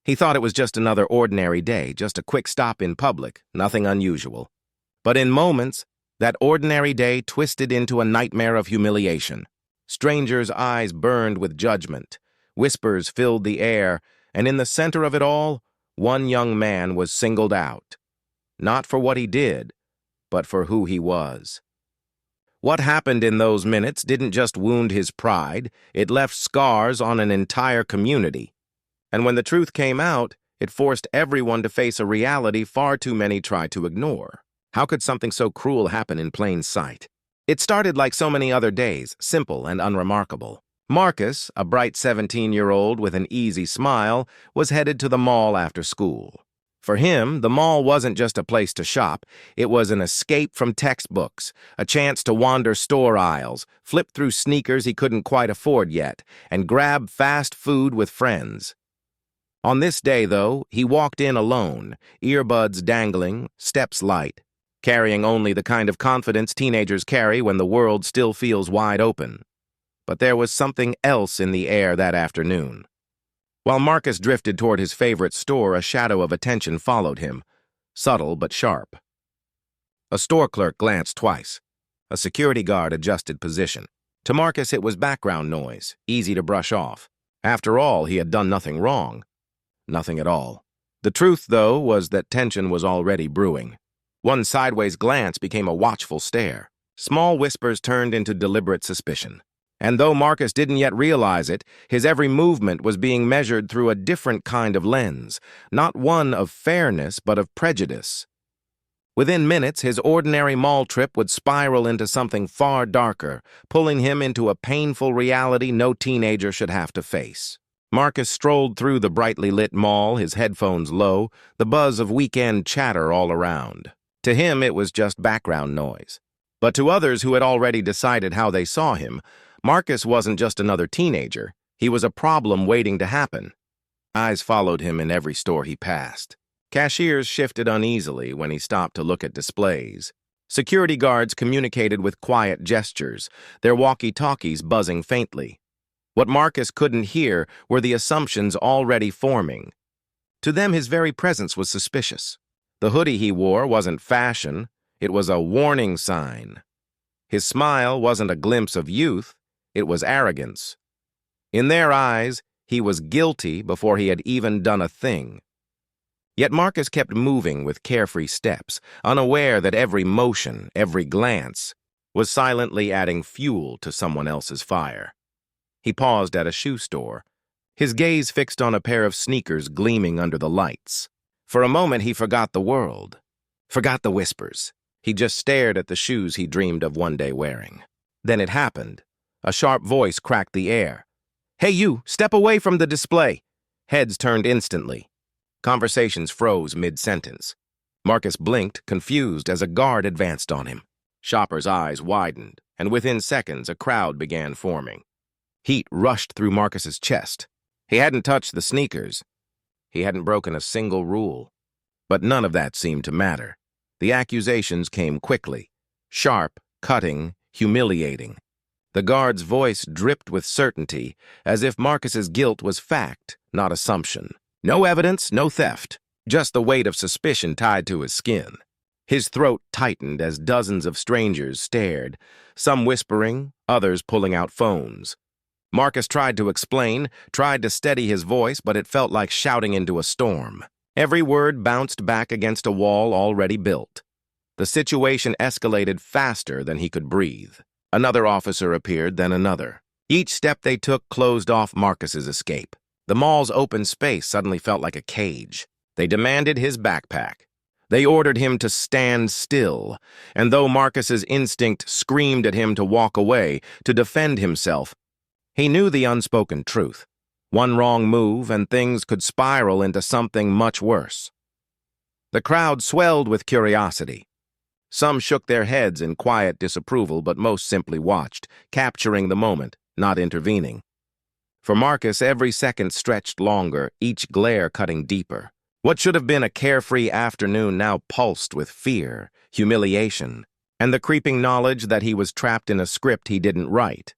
He thought it was just another ordinary day, just a quick stop in public, nothing unusual. But in moments, that ordinary day twisted into a nightmare of humiliation. Strangers' eyes burned with judgment. Whispers filled the air, and in the center of it all, one young man was singled out. Not for what he did, but for who he was. What happened in those minutes didn't just wound his pride, it left scars on an entire community. And when the truth came out, it forced everyone to face a reality far too many tried to ignore. How could something so cruel happen in plain sight? It started like so many other days, simple and unremarkable. Marcus, a bright 17-year-old with an easy smile, was headed to the mall after school. For him, the mall wasn't just a place to shop, it was an escape from textbooks, a chance to wander store aisles, flip through sneakers he couldn't quite afford yet, and grab fast food with friends. On this day, though, he walked in alone, earbuds dangling, steps light, carrying only the kind of confidence teenagers carry when the world still feels wide open. But there was something else in the air that afternoon. While Marcus drifted toward his favorite store, a shadow of attention followed him, subtle but sharp. A store clerk glanced twice. A security guard adjusted position. To Marcus, it was background noise, easy to brush off. After all, he had done nothing wrong. Nothing at all. The truth, though, was that tension was already brewing. One sideways glance became a watchful stare. Small whispers turned into deliberate suspicion. And though Marcus didn't yet realize it, his every movement was being measured through a different kind of lens, not one of fairness, but of prejudice. Within minutes, his ordinary mall trip would spiral into something far darker, pulling him into a painful reality no teenager should have to face. Marcus strolled through the brightly lit mall, his headphones low, the buzz of weekend chatter all around. To him, it was just background noise. But to others who had already decided how they saw him, Marcus wasn't just another teenager. He was a problem waiting to happen. Eyes followed him in every store he passed. Cashiers shifted uneasily when he stopped to look at displays. Security guards communicated with quiet gestures, their walkie-talkies buzzing faintly. What Marcus couldn't hear were the assumptions already forming. To them, his very presence was suspicious. The hoodie he wore wasn't fashion, it was a warning sign. His smile wasn't a glimpse of youth, it was arrogance. In their eyes, he was guilty before he had even done a thing. Yet Marcus kept moving with carefree steps, unaware that every motion, every glance, was silently adding fuel to someone else's fire. He paused at a shoe store, his gaze fixed on a pair of sneakers gleaming under the lights. For a moment, he forgot the world, forgot the whispers. He just stared at the shoes he dreamed of one day wearing. Then it happened. A sharp voice cracked the air. "Hey you, step away from the display!" Heads turned instantly. Conversations froze mid-sentence. Marcus blinked, confused, as a guard advanced on him. Shoppers' eyes widened, and within seconds, a crowd began forming. Heat rushed through Marcus's chest. He hadn't touched the sneakers. He hadn't broken a single rule. But none of that seemed to matter. The accusations came quickly, sharp, cutting, humiliating. The guard's voice dripped with certainty, as if Marcus's guilt was fact, not assumption. No evidence, no theft, just the weight of suspicion tied to his skin. His throat tightened as dozens of strangers stared, some whispering, others pulling out phones. Marcus tried to explain, tried to steady his voice, but it felt like shouting into a storm. Every word bounced back against a wall already built. The situation escalated faster than he could breathe. Another officer appeared, then another. Each step they took closed off Marcus's escape. The mall's open space suddenly felt like a cage. They demanded his backpack. They ordered him to stand still, and though Marcus's instinct screamed at him to walk away, to defend himself, he knew the unspoken truth. One wrong move and things could spiral into something much worse. The crowd swelled with curiosity. Some shook their heads in quiet disapproval, but most simply watched, capturing the moment, not intervening. For Marcus, every second stretched longer, each glare cutting deeper. What should have been a carefree afternoon now pulsed with fear, humiliation, and the creeping knowledge that he was trapped in a script he didn't write.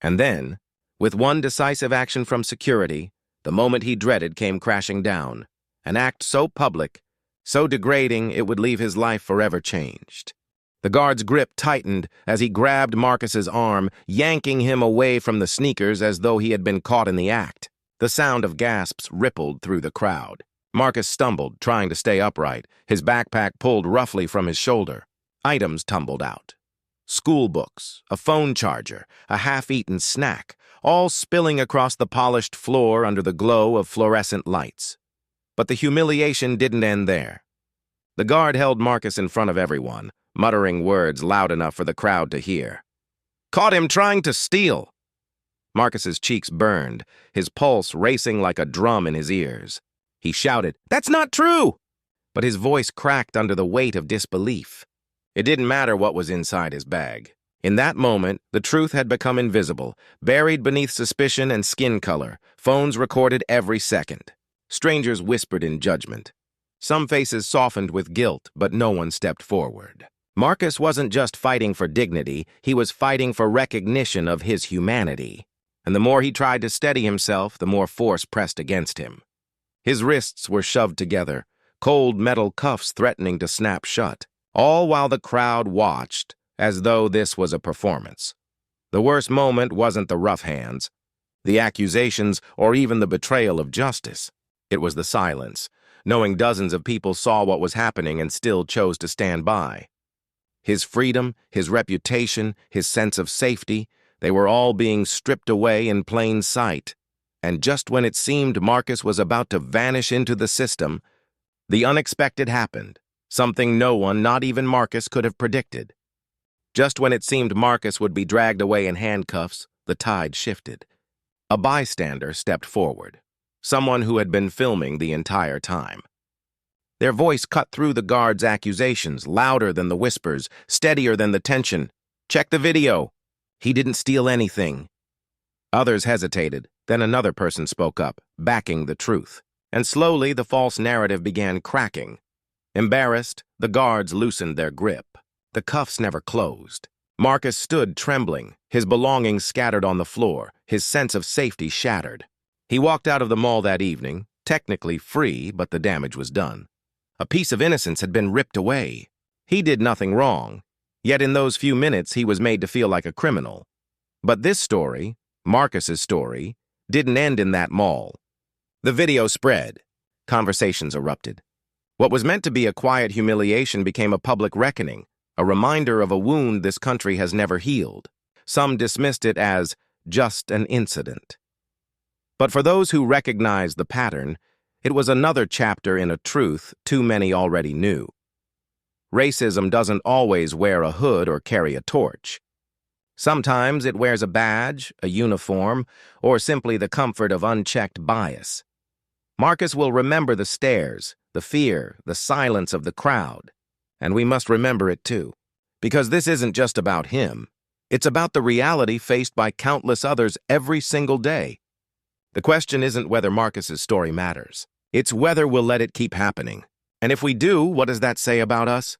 And then, with one decisive action from security, The moment he dreaded came crashing down. An act so public, so degrading it would leave his life forever changed. The guard's grip tightened as he grabbed Marcus's arm, yanking him away from the sneakers as though he had been caught in the act. The sound of gasps rippled through the crowd. Marcus stumbled, trying to stay upright, his backpack pulled roughly from his shoulder. Items tumbled out. School books, a phone charger, a half-eaten snack, all spilling across the polished floor under the glow of fluorescent lights. But the humiliation didn't end there. The guard held Marcus in front of everyone, muttering words loud enough for the crowd to hear. "Caught him trying to steal!" Marcus's cheeks burned, his pulse racing like a drum in his ears. He shouted, "That's not true!" But his voice cracked under the weight of disbelief. It didn't matter what was inside his bag. In that moment, the truth had become invisible, buried beneath suspicion and skin color. Phones recorded every second. Strangers whispered in judgment. Some faces softened with guilt, but no one stepped forward. Marcus wasn't just fighting for dignity, he was fighting for recognition of his humanity. And the more he tried to steady himself, the more force pressed against him. His wrists were shoved together, cold metal cuffs threatening to snap shut, all while the crowd watched, as though this was a performance. The worst moment wasn't the rough hands, the accusations, or even the betrayal of justice. It was the silence, knowing dozens of people saw what was happening and still chose to stand by. His freedom, his reputation, his sense of safety, they were all being stripped away in plain sight. And just when it seemed Marcus was about to vanish into the system, the unexpected happened, something no one, not even Marcus, could have predicted. Just when it seemed Marcus would be dragged away in handcuffs, the tide shifted. A bystander stepped forward, someone who had been filming the entire time. Their voice cut through the guard's accusations, louder than the whispers, steadier than the tension. "Check the video. He didn't steal anything." Others hesitated, then another person spoke up, backing the truth. And slowly the false narrative began cracking. Embarrassed, the guards loosened their grip. The cuffs never closed. Marcus stood trembling, his belongings scattered on the floor, his sense of safety shattered. He walked out of the mall that evening, technically free, but the damage was done. A piece of innocence had been ripped away. He did nothing wrong, yet in those few minutes he was made to feel like a criminal. But this story, Marcus's story, didn't end in that mall. The video spread. Conversations erupted. What was meant to be a quiet humiliation became a public reckoning, a reminder of a wound this country has never healed. Some dismissed it as just an incident. But for those who recognized the pattern, it was another chapter in a truth too many already knew. Racism doesn't always wear a hood or carry a torch. Sometimes it wears a badge, a uniform, or simply the comfort of unchecked bias. Marcus will remember the stares, the fear, the silence of the crowd. And we must remember it too. Because this isn't just about him. It's about the reality faced by countless others every single day. The question isn't whether Marcus's story matters. It's whether we'll let it keep happening. And if we do, what does that say about us?